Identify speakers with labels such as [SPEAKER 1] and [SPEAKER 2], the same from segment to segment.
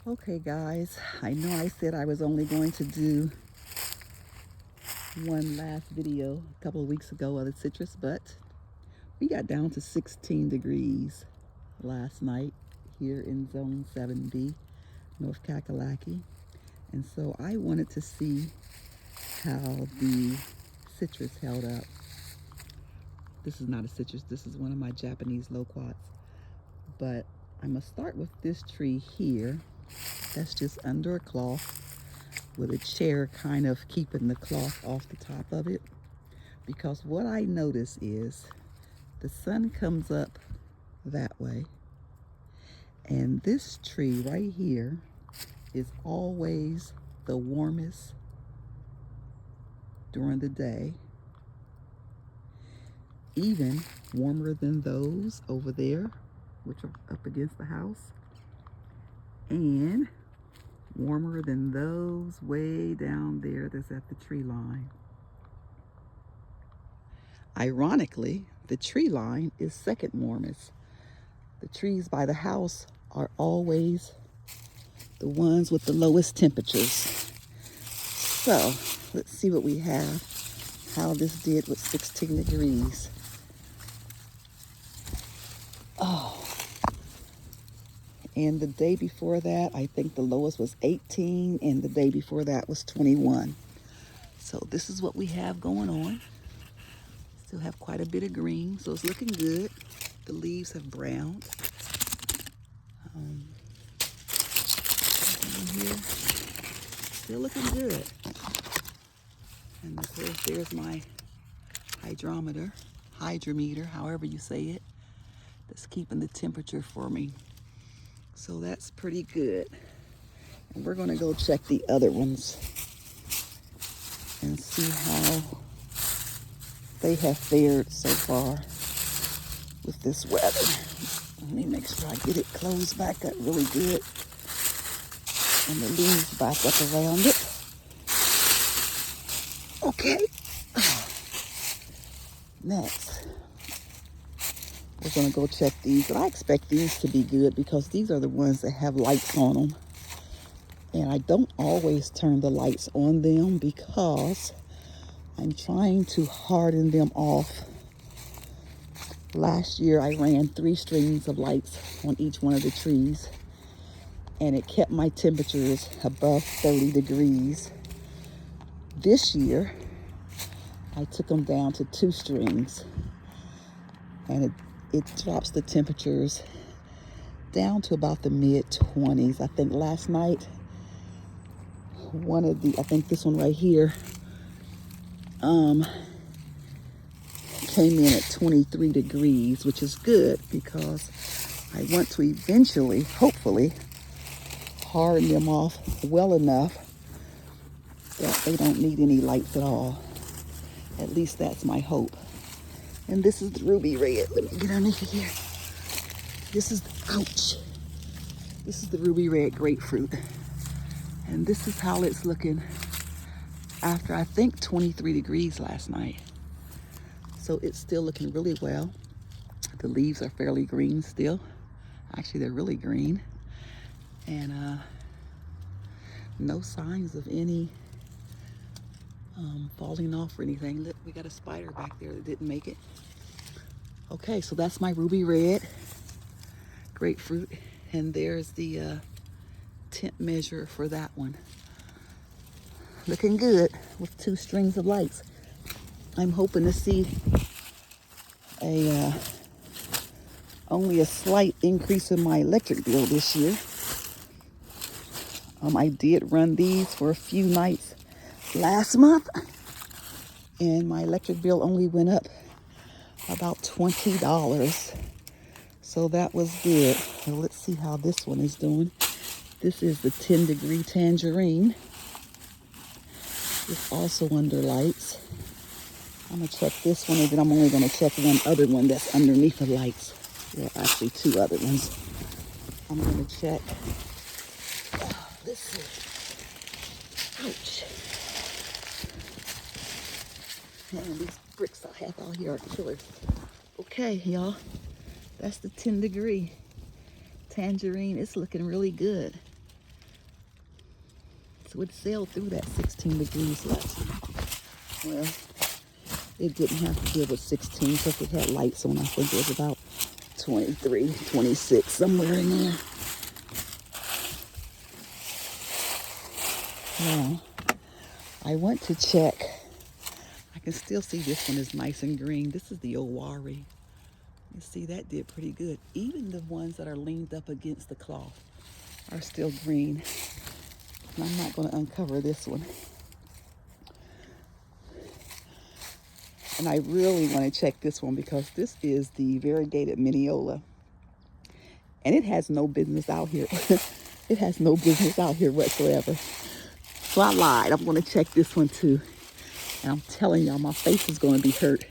[SPEAKER 1] Okay guys, I know I said I was only going to do one last video a couple of weeks ago of the citrus, but we got down to 16 degrees last night here in zone 7B, North Kakalaki. And so I wanted to see how the citrus held up. This is not a citrus, this is one of my Japanese loquats. But I'm gonna start with this tree here. That's just under a cloth with a chair kind of keeping the cloth off the top of it. Because what I notice is the sun comes up that way. And this tree right here is always the warmest during the day. Even warmer than those over there, which are up against the house. And warmer than those way down there that's at the tree line. Ironically, the tree line is second warmest. The trees by the house are always the ones with the lowest temperatures. So let's see what we have, how this did with 16 degrees. Oh, and the day before that, I think the lowest was 18, and the day before that was 21. So this is what we have going on. Still have quite a bit of green, so it's looking good. The leaves have browned. Here, still looking good. And of course, there's my hydrometer, however you say it, that's keeping the temperature for me. So that's pretty good. And we're gonna go check the other ones and see how they have fared so far with this weather. Let me make sure I get it closed back up really good and the leaves back up around it. Okay. Next, we're gonna go check these, but I expect these to be good because these are the ones that have lights on them. And I don't always turn the lights on them because I'm trying to harden them off. Last year, I ran 3 strings of lights on each one of the trees, and it kept my temperatures above 30 degrees. This year, I took them down to 2 strings, and it drops the temperatures down to about the mid-20s. I think last night, I think this one right here, came in at 23 degrees, which is good because I want to eventually, hopefully, harden them off well enough that they don't need any lights at all. At least that's my hope. And this is the ruby red. Let me get underneath here. This is the ruby red grapefruit. And this is how it's looking after I think 23 degrees last night. So it's still looking really well. The leaves are fairly green still. Actually, they're really green. And no signs of any falling off or anything. Look, we got a spider back there that didn't make it. Okay, so that's my ruby red grapefruit. And there's the temp measure for that one. Looking good with 2 strings of lights. I'm hoping to see only a slight increase in my electric bill this year. I did run these for a few nights last month, and my electric bill only went up about $20. So that was good. So let's see how this one is doing. This is the 10-degree tangerine. It's also under lights. I'm gonna check this one, and then I'm only gonna check one other one that's underneath the lights. There are actually 2 other ones. I'm gonna check. This is, ouch. Man, these bricks I have out here are killer. Okay, y'all, that's the 10-degree tangerine. It's looking really good. So it sailed through that 16 degrees last night. Well, it didn't have to deal with 16 because it had lights on. I think it was about 23, 26, somewhere in there. Well, I went to check. I can still see this one is nice and green. This is the Owari. You see, that did pretty good. Even the ones that are leaned up against the cloth are still green. And I'm not going to uncover this one. And I really want to check this one because this is the variegated Mineola. And it has no business out here. It has no business out here whatsoever. So I lied. I'm going to check this one too. And I'm telling y'all, my face is going to be hurt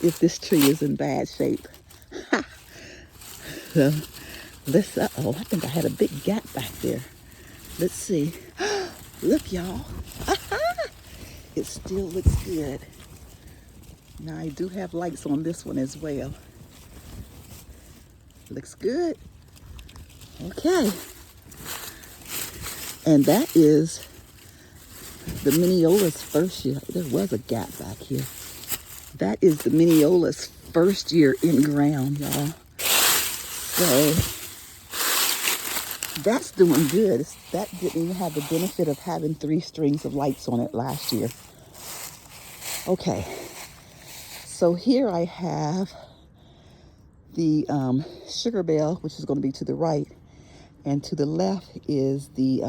[SPEAKER 1] if this tree is in bad shape. So let's, uh-oh, I think I had a big gap back there. Let's see. Look, y'all. It still looks good. Now I do have lights on this one as well. Looks good. Okay. And that is the Mineola's first year. There was a gap back here. That is the Mineola's first year in ground, y'all. So that's doing good. That didn't even have the benefit of having 3 strings of lights on it last year. Okay. So here I have the sugar bell, which is going to be to the right. And to the left is the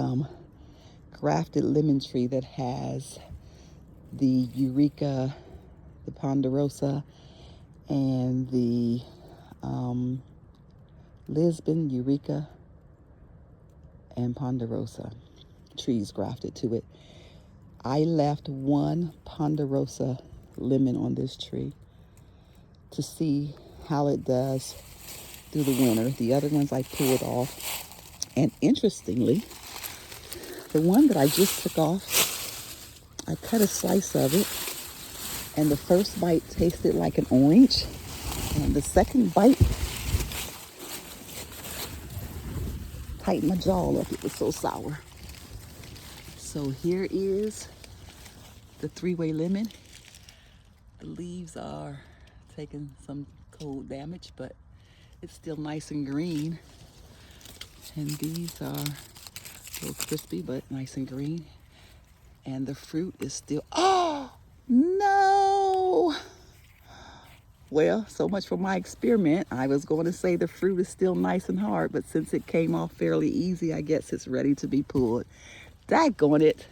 [SPEAKER 1] grafted lemon tree that has the Eureka, the Ponderosa, and the Lisbon, Eureka, and Ponderosa trees grafted to it. I left one Ponderosa lemon on this tree to see how it does through the winter. The other ones I pulled off. And interestingly, the one that I just took off, I cut a slice of it, and the first bite tasted like an orange, and the second bite tightened my jaw up. It was so sour. So here is the 3-way lemon. The leaves are taking some cold damage, but it's still nice and green. And these are a little crispy, but nice and green. And the fruit is still, oh, no. Well, so much for my experiment. I was going to say the fruit is still nice and hard, but since it came off fairly easy, I guess it's ready to be pulled. Daggone it.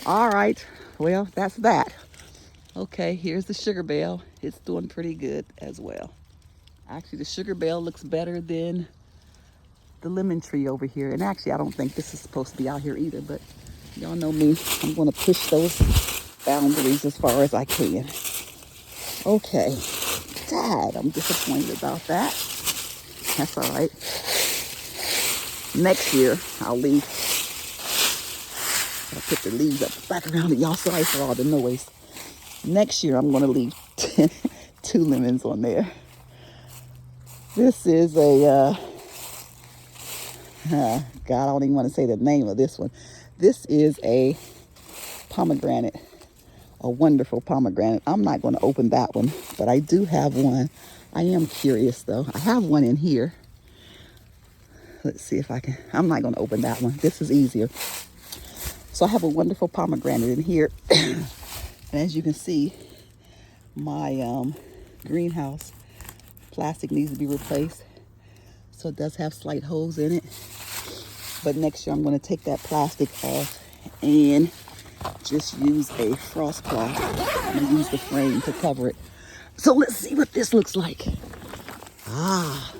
[SPEAKER 1] All right, well, that's that. Okay, here's the sugar bell. It's doing pretty good as well. Actually, the sugar bell looks better than the lemon tree over here. And actually, I don't think this is supposed to be out here either, but y'all know me. I'm going to push those boundaries as far as I can. Okay. Dad, I'm disappointed about that. That's all right. Next year, I'll leave. I'll put the leaves up back around to y'all sorry for all the noise. Next year, I'm going to leave 2 lemons on there. This is a, God, I don't even want to say the name of this one. This is a pomegranate, a wonderful pomegranate. I'm not going to open that one, but I do have one. I am curious, though. I have one in here. Let's see if I can. I'm not going to open that one. This is easier. So I have a wonderful pomegranate in here. And as you can see, my greenhouse plastic needs to be replaced. So it does have slight holes in it. But next year I'm going to take that plastic off and just use a frost cloth and use the frame to cover it. So let's see what this looks like. Ah,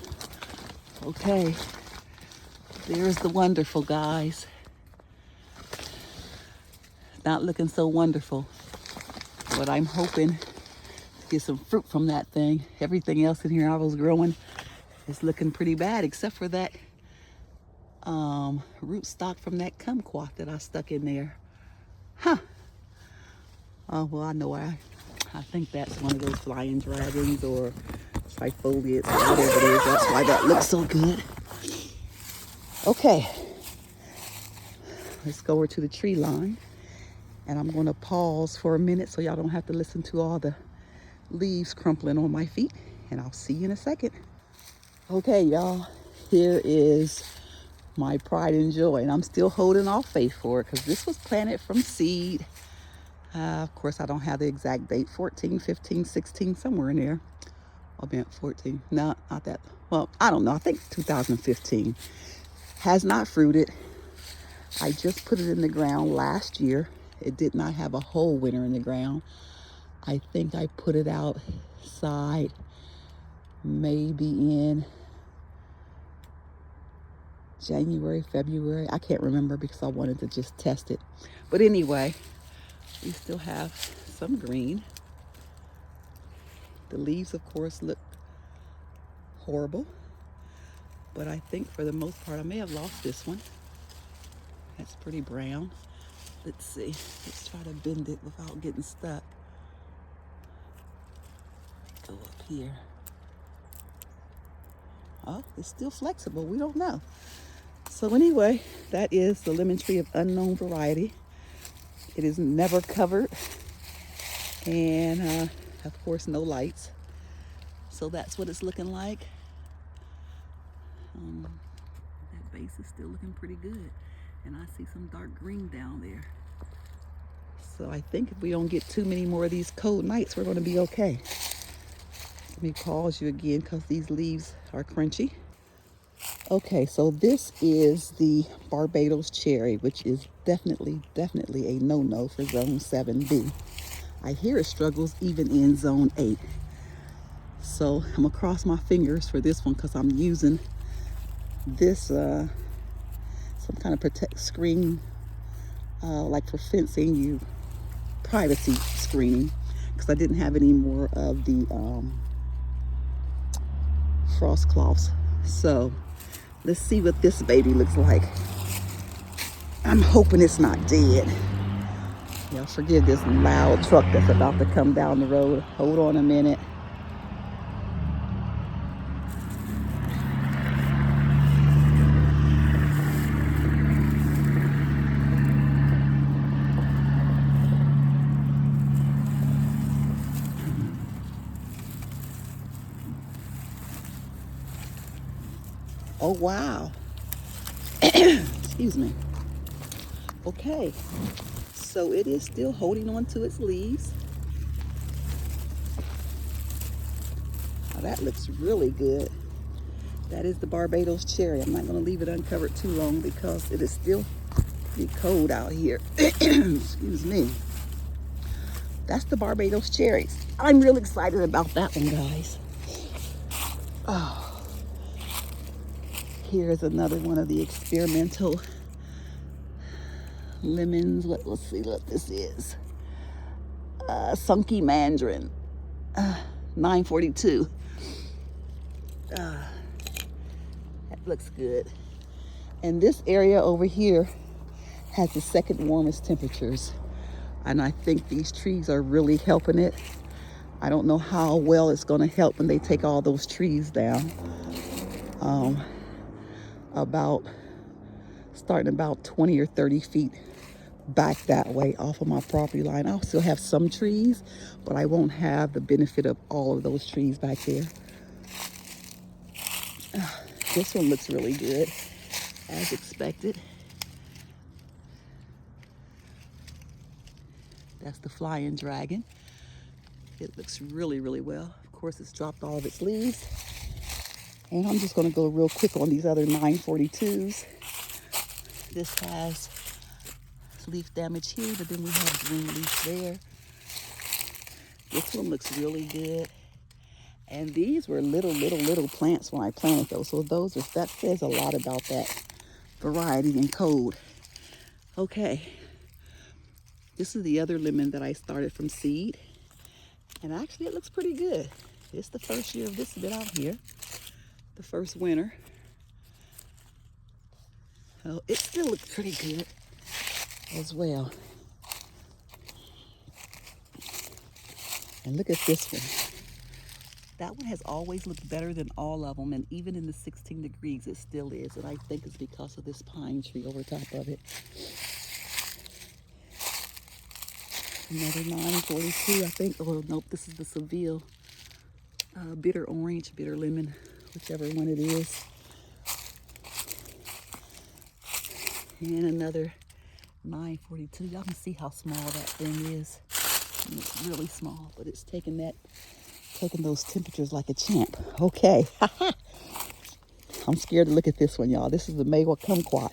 [SPEAKER 1] okay. There's the wonderful, guys. Not looking so wonderful, but I'm hoping to get some fruit from that thing. Everything else in here I was growing is looking pretty bad, except for that rootstock from that kumquat that I stuck in there. Huh. Oh, well, I know why. I think that's one of those flying dragons or trifoliates or whatever it is. That's why that looks so good. Okay. let's go over to the tree line. And I'm going to pause for a minute so y'all don't have to listen to all the leaves crumpling on my feet. And I'll see you in a second. Okay, y'all, here is my pride and joy. And I'm still holding off faith for it because this was planted from seed. Of course, I don't have the exact date, 14, 15, 16, somewhere in there. I meant 14, no, not that. Well, I don't know, I think 2015. Has not fruited. I just put it in the ground last year. It did not have a whole winter in the ground. I think I put it outside maybe in January, February. I can't remember because I wanted to just test it. But anyway, we still have some green. The leaves, of course, look horrible. But I think for the most part, I may have lost this one. That's pretty brown. Let's see. Let's try to bend it without getting stuck. Go up here. Oh, it's still flexible. We don't know. So anyway, that is the lemon tree of unknown variety. It is never covered. And of course, no lights. So that's what it's looking like. That base is still looking pretty good. And I see some dark green down there. So I think if we don't get too many more of these cold nights, we're going to be okay. Let me pause you again because these leaves are crunchy. Okay, so this is the Barbados cherry, which is definitely a no-no for zone 7B. I hear it struggles even in zone 8. So I'm gonna cross my fingers for this one because I'm using this some kind of protect screen, like for fencing, privacy screening, because I didn't have any more of the frost cloths. So let's see what this baby looks like. I'm hoping it's not dead. Y'all forgive this loud truck that's about to come down the road. Hold on a minute. Oh, wow. Excuse me. Okay, so it is still holding on to its leaves. Now that looks really good. That is the Barbados cherry. I'm not going to leave it uncovered too long because it is still pretty cold out here. Excuse me. That's the Barbados cherries. I'm real excited about that one, guys. Oh. Here's another one of the experimental lemons. Let's see what this is. Sunky Mandarin. 942. That looks good. And this area over here has the second warmest temperatures. And I think these trees are really helping it. I don't know how well it's going to help when they take all those trees down. Starting about 20 or 30 feet back that way off of my property line. I'll still have some trees, but I won't have the benefit of all of those trees back there. This one looks really good, as expected. That's the flying dragon. It looks really well. Of course, it's dropped all of its leaves. And I'm just going to go real quick on these other 942s. This has leaf damage here, but then we have green leaf there. This one looks really good. And these were little plants when I planted those. So that says a lot about that variety and code. Okay. This is the other lemon that I started from seed. And actually it looks pretty good. It's the first year of this bit out here. The first winter. Oh, it still looks pretty good as well. And look at this one. That one has always looked better than all of them, and even in the 16 degrees, it still is. And I think it's because of this pine tree over top of it. Another 942, I think. Oh, nope, this is the Seville. Bitter orange, bitter lemon, whichever one it is. And another 942. Y'all can see how small that thing is. And it's really small, but it's taking those temperatures like a champ. Okay. I'm scared to look at this one, y'all. This is the Maywa Kumquat.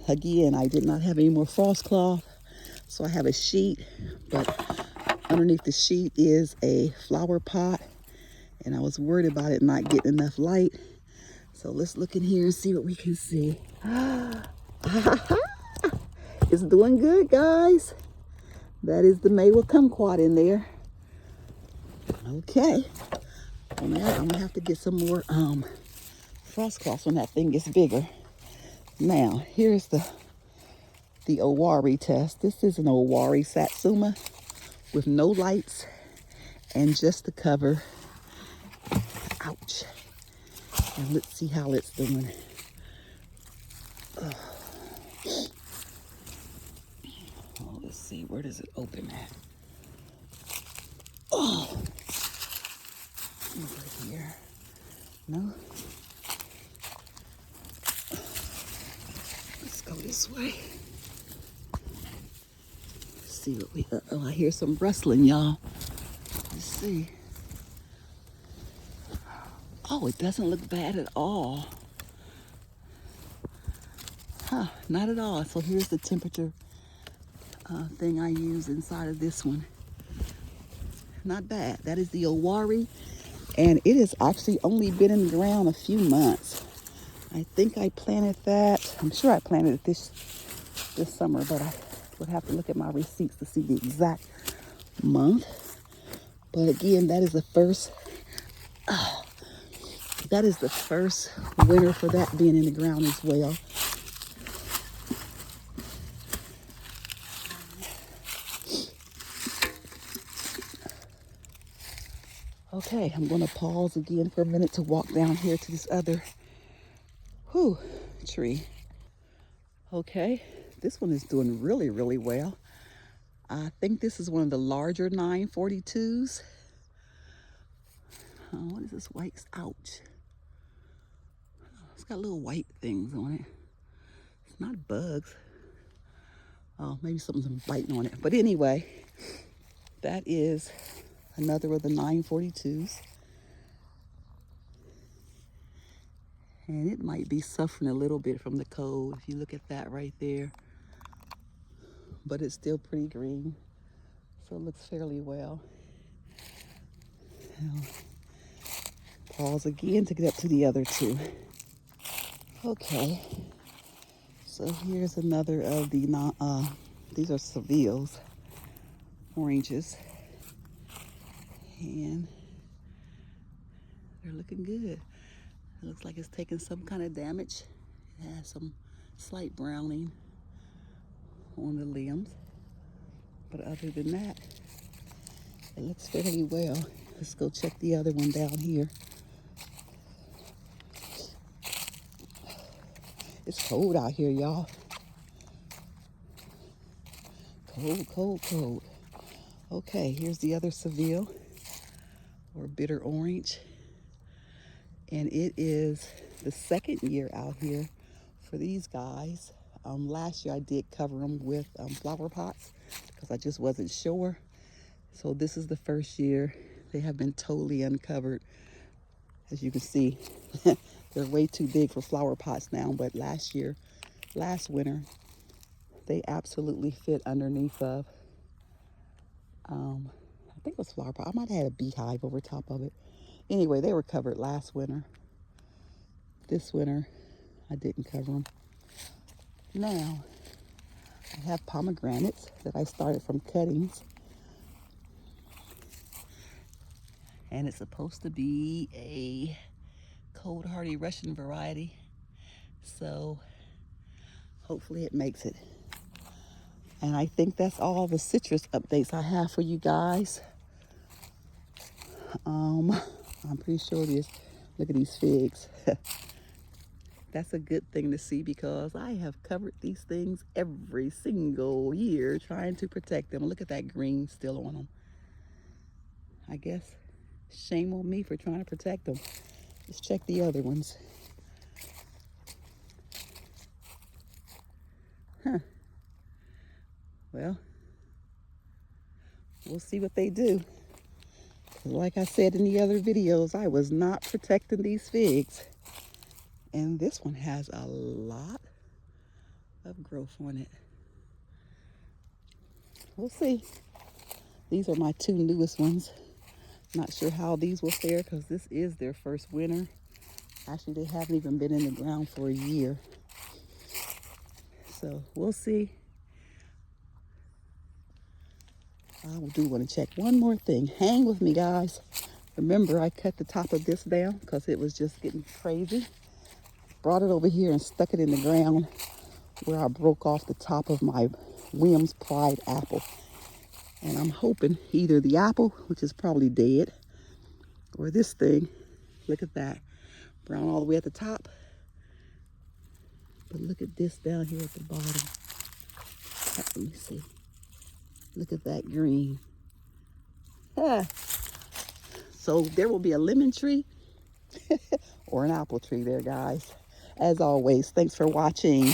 [SPEAKER 1] Again, I did not have any more frost cloth, so I have a sheet, but underneath the sheet is a flower pot, and I was worried about it not getting enough light. So let's look in here and see what we can see. It's doing good, guys. That is the Maywa Kumquat in there. Okay. On that, I'm gonna have to get some more frost cloths when that thing gets bigger. Now, here's the Owari test. This is an Owari Satsuma with no lights and just the cover. Ouch. And let's see how it's doing. Oh, let's see, where does it open at? Oh, over here. No? Let's go this way. Let's see what we, oh, I hear some rustling, y'all. Let's see. Oh, it doesn't look bad at all. Huh, not at all. So here's the temperature thing I use inside of this one. Not bad. That is the Owari, and it has actually only been in the ground a few months. I think I planted that. I'm sure I planted it this summer, but I would have to look at my receipts to see the exact month. But again, that is the first. That is the first winter for that being in the ground as well. Okay, I'm going to pause again for a minute to walk down here to this other tree. Okay, this one is doing really, really well. I think this is one of the larger 942s. What is this white? Ouch. It's got little white things on it. It's not bugs. Oh, maybe something's biting on it. But anyway, that is another of the 942s. And it might be suffering a little bit from the cold if you look at that right there. But it's still pretty green, so it looks fairly well. Now, pause again to get up to the other two. Okay, so here's another of the, these are Sevilles, oranges. And they're looking good. It looks like it's taking some kind of damage. It has some slight browning on the limbs. But other than that, it looks fairly well. Let's go check the other one down here. It's cold out here, y'all. Cold, cold, cold. Okay, here's the other Seville, or bitter orange. And it is the second year out here for these guys. Last year I did cover them with flower pots because I just wasn't sure. So this is the first year. They have been totally uncovered. As you can see, they're way too big for flower pots now, but last winter, they absolutely fit underneath of, I think it was flower pot. I might have had a beehive over top of it. Anyway, they were covered last winter. This winter, I didn't cover them. Now, I have pomegranates that I started from cuttings. And it's supposed to be a cold hardy Russian variety. So hopefully it makes it. And I think that's all the citrus updates I have for you guys. I'm pretty sure it is. Look at these figs. That's a good thing to see because I have covered these things every single year trying to protect them. Look at that green still on them. I guess shame on me for trying to protect them. Let's check the other ones. Huh. Well, we'll see what they do. Like I said in the other videos, I was not protecting these figs. And this one has a lot of growth on it. We'll see. These are my two newest ones. Not sure how these will fare because this is their first winter. Actually, they haven't even been in the ground for a year. So we'll see. I do want to check one more thing. Hang with me, guys. Remember, I cut the top of this down because it was just getting crazy. Brought it over here and stuck it in the ground where I broke off the top of my Williams Pride apple. And I'm hoping either the apple, which is probably dead, or this thing, look at that, brown all the way at the top. But look at this down here at the bottom. Let me see. Look at that green. Ah. So there will be a lemon tree or an apple tree there, guys. As always, thanks for watching.